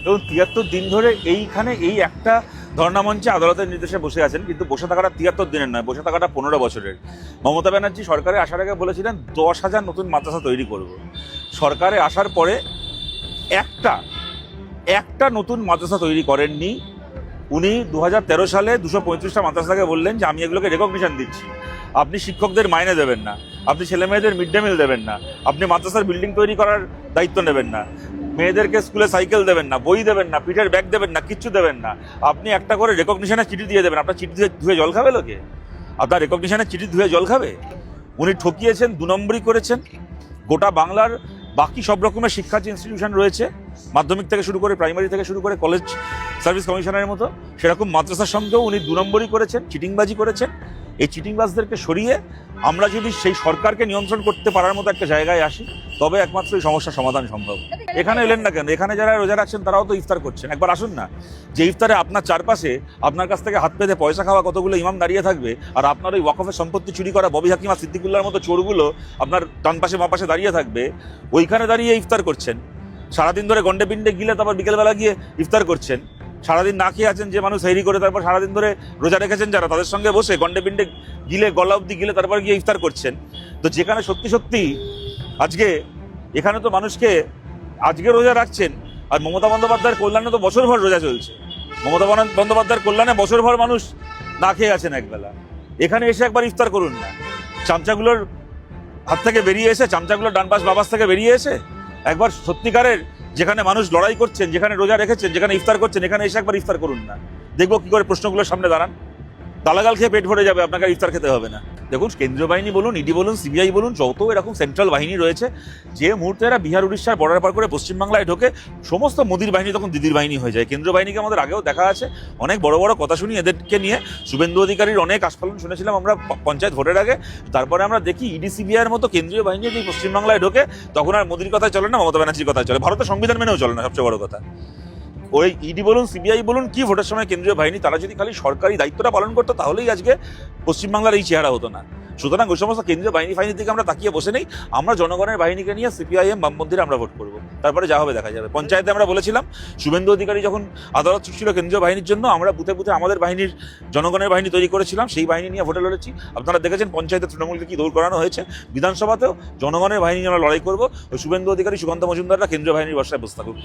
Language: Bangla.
এবং ৭৩ দিন ধরে এইখানে এই একটা ধর্ণা মঞ্চে আদালতের নির্দেশে বসে আছেন, কিন্তু বসে থাকাটা ৭৩ দিনের নয়, বসে থাকাটা ১৫ বছরের। মমতা ব্যানার্জি সরকারে আসার আগে বলেছিলেন ১০,০০০ নতুন মাদ্রাসা তৈরি করব। সরকারে আসার পরে একটা নতুন মাদ্রাসা তৈরি করেননি। উনি ২০১৩ সালে ২৩৫টা মাদ্রাসাকে বললেন যে আমি এগুলোকে রেকগনিশন দিচ্ছি, আপনি শিক্ষকদের মাইনে দেবেন না, আপনি ছেলে মেয়েদের মিড ডে মিল দেবেন না, আপনি মাদ্রাসার বিল্ডিং তৈরি করার দায়িত্ব নেবেন না, মেয়েদেরকে স্কুলে সাইকেল দেবেন না, বই দেবেন না, পিঠের ব্যাগ দেবেন না, কিচ্ছু দেবেন না, আপনি একটা করে রেকগনিশনের চিঠি দিয়ে দেবেন। আপনার চিঠি ধুয়ে জল খাবে লোকে? আপনার রেকগনিশনের চিঠি ধুয়ে জল খাবে? উনি ঠকিয়েছেন, ২ নম্বরই করেছেন। গোটা বাংলার বাকি সব রকমের শিক্ষা যে ইনস্টিটিউশন রয়েছে, মাধ্যমিক থেকে শুরু করে প্রাইমারি থেকে শুরু করে কলেজ সার্ভিস কমিশনের মতো, সেরকম মাদ্রাসার সঙ্গেও উনি ২ নম্বরই করেছেন, চিটিংবাজি করেছেন। এই চিটিংবাজদেরকে সরিয়ে আমরা যদি সেই সরকারকে নিয়ন্ত্রণ করতে পারার মতো একটা জায়গায় আসি, তবে একমাত্র এই সমস্যার সমাধান সম্ভব। এখানে এলেন না কেন? এখানে যারা রোজা রাখছেন তারাও তো ইফতার করছেন। একবার আসুন না, যে ইফতারে আপনার চারপাশে আপনার কাছ থেকে হাত পেতে পয়সা খাওয়া কতগুলো ইমাম দাঁড়িয়ে থাকবে, আর আপনার ওই ওয়াকফের সম্পত্তি চুরি করা ববি হাকিমা সিদ্দিকুল্লাহর মতো চোরগুলো আপনার ডান পাশে বাঁ পাশে দাঁড়িয়ে থাকবে, ওইখানে দাঁড়িয়ে ইফতার করছেন। সারাদিন ধরে গন্ডে পিণ্ডে গিলে তারপর বিকেলবেলা গিয়ে ইফতার করছেন। সারাদিন না খেয়ে আছেন যে মানুষ হেরি করে, তারপর সারাদিন ধরে রোজা রেখেছেন যারা, তাদের সঙ্গে বসে গন্ডে পিণ্ডে গিলে গলা অব্দি গিলে তারপর গিয়ে ইফতার করছেন। তো যেখানে সত্যি সত্যি আজকে এখানে তো মানুষকে আজকে রোজা রাখছেন, আর মমতা বন্দ্যোপাধ্যায়ের কল্যাণে তো বছরভর রোজা চলছে। মমতা বন্দ্যোপাধ্যায়ের কল্যাণে বছরভর মানুষ না খেয়ে আছেন একবেলা। এখানে এসে একবার ইফতার করুন না, চামচাগুলোর হাত থেকে বেরিয়ে এসে, চামচাগুলোর ডান পাশ বাবাস থেকে বেরিয়ে এসে একবার সত্যিকারের যেখানে মানুষ লড়াই করছেন, যেখানে রোজা রেখেছেন, যেখানে ইফতার করছেন, এখানে এসে একবার ইফতার করুন না। দেখবো কি করে প্রশ্নগুলোর সামনে দাঁড়ান। দালাগাল খেয়ে পেট ভরে যাবে, আপনাকে ইফতার খেতে হবে না। দেখুন, কেন্দ্রীয় বাহিনী বলুন, ইডি বলুন, সিবিআই বলুন, যত এরকম সেন্ট্রাল বাহিনী রয়েছে, যে মুহূর্তে এরা বিহার উড়িষ্যার বর্ডার পার করে পশ্চিমবাংলায় ঢোকে, সমস্ত মোদির বাহিনী তখন দিদির বাহিনী হয়ে যায়। কেন্দ্রীয় বাহিনীকে আমাদের আগেও দেখা আছে, অনেক বড় বড় কথা শুনি এদেরকে নিয়ে। শুভেন্দু অধিকারীর অনেক আস্ফালন শুনেছিলাম আমরা পঞ্চায়েত ভোটের আগে। তারপরে আমরা দেখি ইডি সিবিআইয়ের মতো কেন্দ্রীয় বাহিনী যদি পশ্চিমবাংলায় ঢোকে, তখন আর মোদির কথায় চলে না, মমতা ব্যানার্জির কথায় চলে। ভারতের সংবিধান মেনেও চলে না, সবচেয়ে বড় কথা। ওই ইডি বলুন, সিবিআই বলুন, কি ভোটের সময় কেন্দ্রীয় বাহিনী, তারা যদি খালি সরকারি দায়িত্বটা পালন করতো, তাহলেই আজকে পশ্চিমবাংলার এই চেহারা হতো না। সুতরাং ওই সমস্ত কেন্দ্রীয় বাহিনীর দিকে আমরা তাকিয়ে বসে নেই। আমরা জনগণের বাহিনীকে নিয়ে সিপিআইএম বামপন্থীরা আমরা ভোট করবো, তারপরে যা হবে দেখা যাবে। পঞ্চায়েতে আমরা বলেছিলাম, শুভেন্দু অধিকারী যখন আদালত ছিল কেন্দ্রীয় বাহিনীর জন্য, আমরা বুথে বুথে আমাদের বাহিনীর জনগণের বাহিনী তৈরি করেছিলাম, সেই বাহিনী নিয়ে ভোটে লড়েছি। আপনারা দেখেছেন পঞ্চায়েতে তৃণমূলকে কি দৌড় করানো হয়েছে। বিধানসভাতেও জনগণের বাহিনী নিয়ে আমরা লড়াই করবো। ওই শুভেন্দু অধিকারী, সুকান্ত মজুমদাররা কেন্দ্রীয় বাহিনীর বর্ষায় বসে থাকুক।